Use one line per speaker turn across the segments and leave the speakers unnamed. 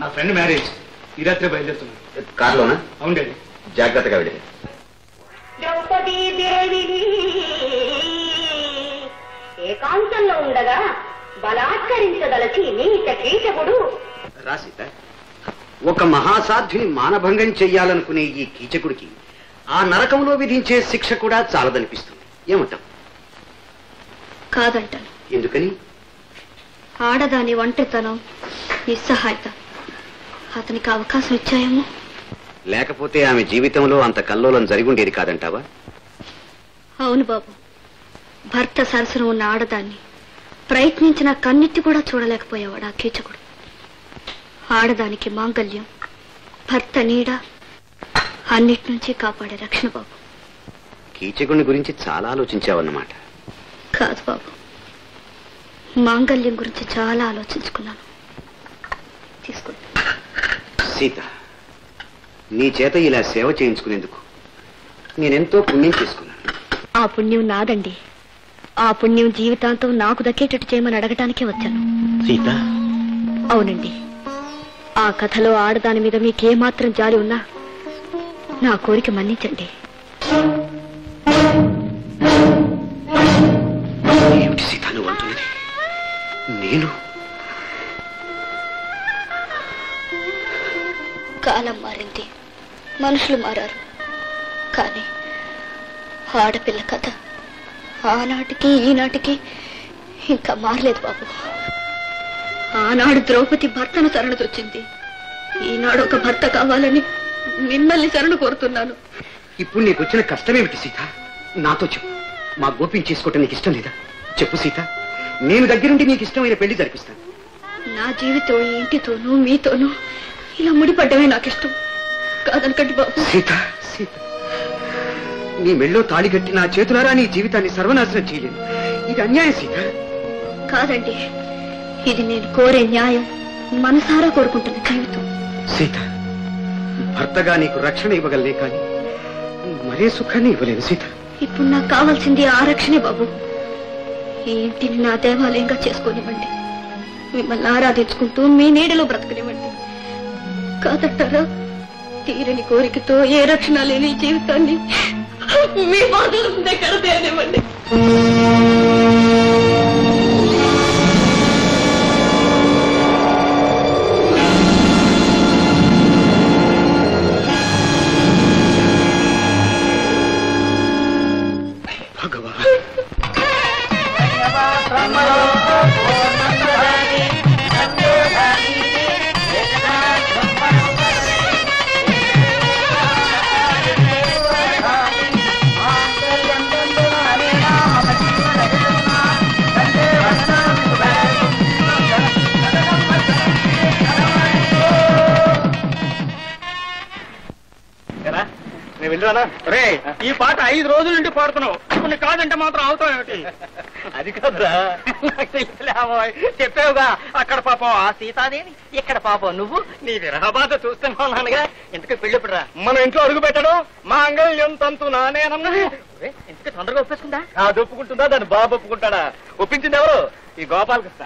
నా friend marriage ఈ రాత్రి బయలుదేరుతున్నాను.
కారులోనా?
అవును డాడీ.
జాగ్రత్తగా వెళ్ళి.
ద్రౌపదీ దేవిని ఏకాంతంలో ఉండగా బలాత్కరించదలచి నీచ కీచకుడు.
రాసీత, ఒక మహాసాధ్యుని మానభంగం చెయ్యాలనుకునే ఈ కీచకుడికి ఆ నరకంలో విధించే శిక్ష కూడా చాలదనిపిస్తుంది. ఏమంటావు?
కాదంటాను.
ఎందుకని?
ఆడదాని ఒంటరితనం, నిస్సహాయత అతనికి అవకాశం ఇచ్చాయేమో.
లేకపోతే ఆమె జీవితంలో అంత కల్లోలం జరిగుండేది కాదంటావా?
అవును బాబు. భర్త సరసన ఉన్న ఆడదాన్ని ప్రయత్నించిన కన్నెత్తి కూడా చూడలేకపోయేవాడు ఆ కీచకుడు. ఆడదానికి మాంగల్యం, భర్త నీడ, అన్నిటి నుంచి కాపాడే రక్షణ బాబు.
కీచకుని గురించి చాలా ఆలోచించావన్నమాట.
కాదు బాబు, మాంగల్యం గురించి చాలా ఆలోచించుకున్నాను. తీసుకో.
సీత, నీ చేత ఇలా సేవ చేయించుకునేందుకు నేనెంతో పుణ్యం చేసుకున్నాను.
ఆ పుణ్యం నాదండి. ఆ పుణ్యం జీవితాంతం నాకు దక్కేటట్టు చేయమని అడగటానికే వచ్చాను.
సీత.
అవునండి. ఆ కథలో ఆడదాని మీద మీకేమాత్రం జాలి ఉన్నా నా కోరిక మన్నించండి.
ఏమిటి సీత నువ్వు అంటున్నది? నేను
కాలం మారింది, మనుషులు మారారు, కానీ ఆడపిల్ల కథ ఆనాటికి ఈనాటికి ఇంకా మారలేదు బాబు. ఆనాడు ద్రౌపది భర్తను శరణొచ్చింది, ఈనాడు ఒక భర్త కావాలని మిమ్మల్ని శరణు కోరుతున్నాను.
ఇప్పుడు నీకు వచ్చిన కష్టమేమిటి సీత? నాతో చెప్పు. మా గోపిని చేసుకోవటం నీకు ఇష్టం లేదా? చెప్పు సీత, నేను దగ్గరుండి నీకు ఇష్టమైన పెళ్లి జరిపిస్తాను.
నా జీవితం ఈ ఇంటితోనూ మీతోనూ ఇలా ముడిపడ్డమే నాకు ఇష్టం. కాదనకండి బాబు.
సీత, సీత, నీ మెళ్ళో తాళి కట్టి నా చేతులారా నీ జీవితాన్ని సర్వనాశనం చేయలేను. ఇది అన్యాయం సీత.
కాదండి, ఇది నేను కోరే న్యాయం, మనసారా కోరుకుంటున్న జీవితం.
సీత, భర్తగా నీకు రక్షణ ఇవ్వగలనే కానీ మరే సుఖాన్ని ఇవ్వలేను సీత.
ఇప్పుడు నాకు కావాల్సింది ఆ రక్షణే బాబు. ఈ ఇంటిని నా దేవాలయంగా చేసుకోనివ్వండి. మిమ్మల్ని ఆరాధించుకుంటూ మీ నీడలో బ్రతకనివ్వండి. కాదంటారా? తీరని కోరికతో ఏ రక్షణ లేని జీవితాన్ని మీ బాధల ముందే కడతేనివ్వండి.
ఈ పాట 5 రోజుల నుండి పాడుతున్నావు. కొన్ని కాదంటే మాత్రం అవుతావు ఏమిటి?
అది కాదురా,
చెప్పావుగా, అక్కడ పాపం ఆ సీతాదేవి, ఇక్కడ పాపం నువ్వు. నీ విరహబాధ చూస్తున్నానుగా. ఎందుకు పెళ్ళిప్పుడురా? మన ఇంట్లో అడుగు పెట్టడం మాంగళ్యం తంతు నానేనన్నా. ఎందుకు తొందరగా ఒప్పేసుకుందా?
అది ఒప్పుకుంటుందా? దాన్ని బాబు ఒప్పుకుంటాడా? ఒప్పించింది ఎవరు? ఈ గోపాలకృష్ణ.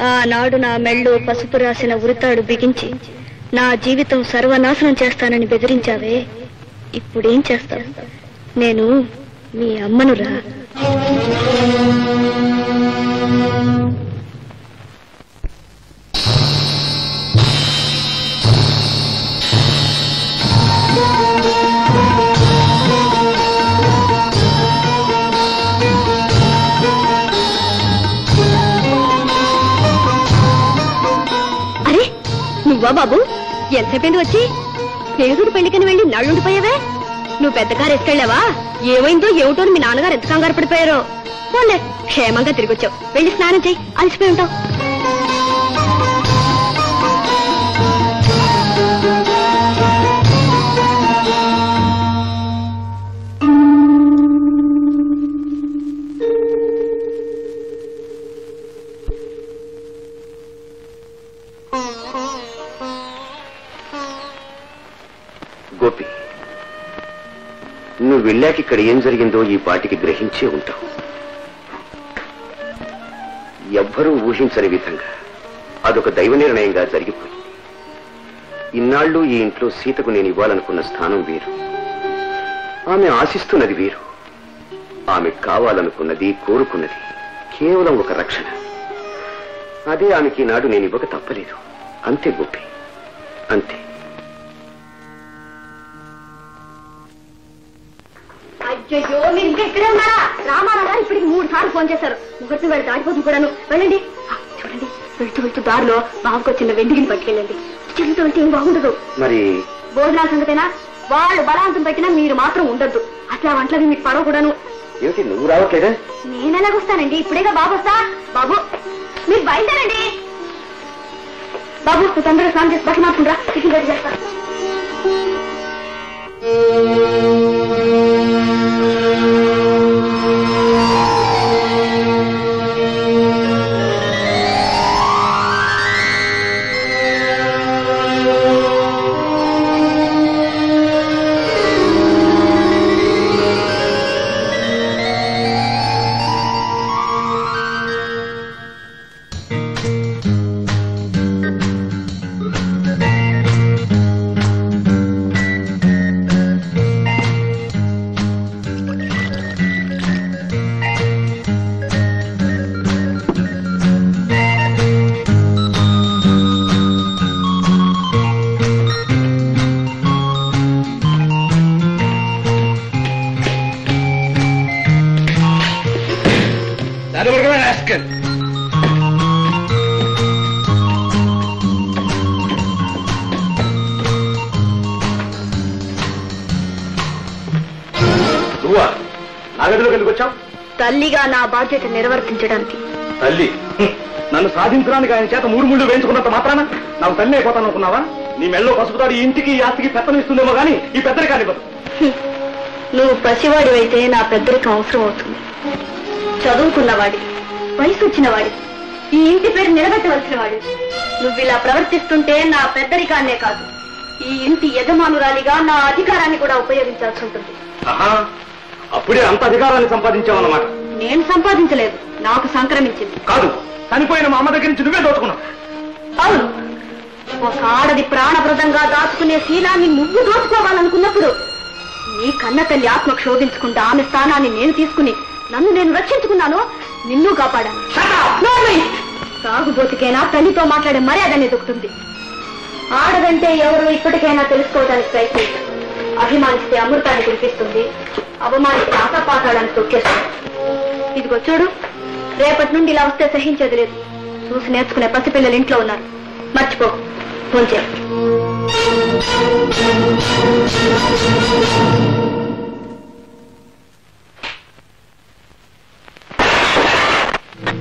ఆనాడు నా మెళ్ళో పసుపు రాసిన ఉరితాడు బిగించి నా జీవితం సర్వనాశనం చేస్తానని బెదిరించావే, ఇప్పుడేం చేస్తావు? నేను మీ అమ్మనురా. నువ్వా బాబు? ఎంతసేపు వచ్చి స్నేహితుడు పెళ్లికని వెళ్ళి నళ్ళుండిపోయావే? నువ్వు పెద్ద కారు ఎత్తుకెళ్ళావా? ఏమైందో ఏమిటో మీ నాన్నగారు ఎంత కంగారు పడిపోయారో. పోలే, క్షేమంగా తిరిగొచ్చావు. వెళ్ళి స్నానం చెయ్యి, అలసిపోయి ఉంటావు.
గోపి, నువ్వు వెళ్ళాక ఇక్కడ ఏం జరిగిందో ఈ పాటికి గ్రహించే ఉంటావు. ఎవ్వరూ ఊహించని విధంగా అదొక దైవ నిర్ణయంగా జరిగిపోయింది. ఇన్నాళ్ళు ఈ ఇంట్లో సీతకు నేను ఇవ్వాలనుకున్న స్థానం వేరు, ఆమె ఆశిస్తున్నది వేరు. ఆమె కావాలనుకున్నది, కోరుకున్నది కేవలం ఒక రక్షణ. అదే ఆమెకి ఈనాడు నేను ఇవ్వక తప్పలేదు. అంతే గోపి, అంతే.
అయ్యో, మీరు ఇంకా ఇక్కడే ఉన్నారా? రామారావు గారు ఇప్పటికి 3 సార్లు ఫోన్ చేశారు. ముహూర్తం వెళ్ళి దాటిపోతుంది కూడాను. వెళ్ళండి. చూడండి, వెళ్తూ వెళ్తూ దారిలో బాబుకు వచ్చిన వెండిగిని పట్టుకెళ్ళండి. చెల్లితో వెళ్తే ఏం బాగుండదు.
మరి
భోజనాల సంగతేనా? వాళ్ళు బలవంతం పెట్టినా మీరు మాత్రం ఉండద్దు. అట్లా వంటలవి మీకు పడవ కూడాను.
ఏమిటి, నువ్వు రావట్లేదా?
నేనెలాగొస్తానండి? ఇప్పుడేగా బాబు వస్తా. బాబు, మీరు బయలుదేరండి. బాబు, నువ్వు తొందరగా స్నానం చేసి బట్టలు మార్చుకుంటా. టిఫిన్ రెడీ చేస్తా. తల్లిగా నా బాధ్యత నిర్వర్తించడానికి.
తల్లి నన్ను సాధించడానికి ఆయన చేత 3 ముళ్ళు వేయించుకున్నంత మాత్రాన నాకు తల్లి అయిపోతాను అనుకున్నావా? నీ మెళ్ళో పసుపుతాడు ఈ ఇంటికి, ఈ ఆస్తికి పెత్తనం ఇస్తుందేమో గానీ ఈ పెద్దరికాన్ని ఇవ్వదు.
నువ్వు పసివాడివైతే నా పెద్దరికం అవసరం అవుతుంది. చదువుకున్నవాడి, వయసు వచ్చినవాడి, ఈ ఇంటి పేరు నిలబెట్టవలసిన వాడి. నువ్వు ఇలా ప్రవర్తిస్తుంటే నా పెద్దరికాన్నే కాదు, ఈ ఇంటి యజమానురాలిగా నా అధికారాన్ని కూడా ఉపయోగించాల్సి ఉంటుంది.
అప్పుడే అంత అధికారాన్ని సంపాదించావన్నమాట.
నేను సంపాదించలేదు, నాకు సంక్రమించింది.
కాదు, చనిపోయిన మా అమ్మ దగ్గర నుంచి నువ్వే దోచుకున్నావు.
అవును, ఒక ఆడది ప్రాణప్రదంగా దాచుకునే శీలాన్ని నువ్వు దోచుకోవాలనుకున్నప్పుడు నీ కన్న తల్లి ఆత్మ క్షోభించకుండా ఆమె స్థానాన్ని నేను తీసుకుని నన్ను నేను రక్షించుకున్నాను, నిన్ను కాపాడాను. సాగుబోతుకైనా తల్లితో మాట్లాడే మర్యాదనే దొక్కుతుంది. ఆడదంటే ఎవరు ఇప్పటికైనా తెలుసుకోవడానికి ప్రయత్నించారు. అభిమానిస్తే అమృతాన్ని కురిపిస్తుంది, అవమానిస్తే ఆశపాతాడాన్ని తొక్కేస్తుంది. ఇదిగో చూడు, రేపటి నుండి ఇలా వస్తే సహించేది లేదు. చూసి నేర్చుకునే పసిపిల్లలు ఇంట్లో ఉన్నారు, మర్చిపో. ఫోన్ చేయి.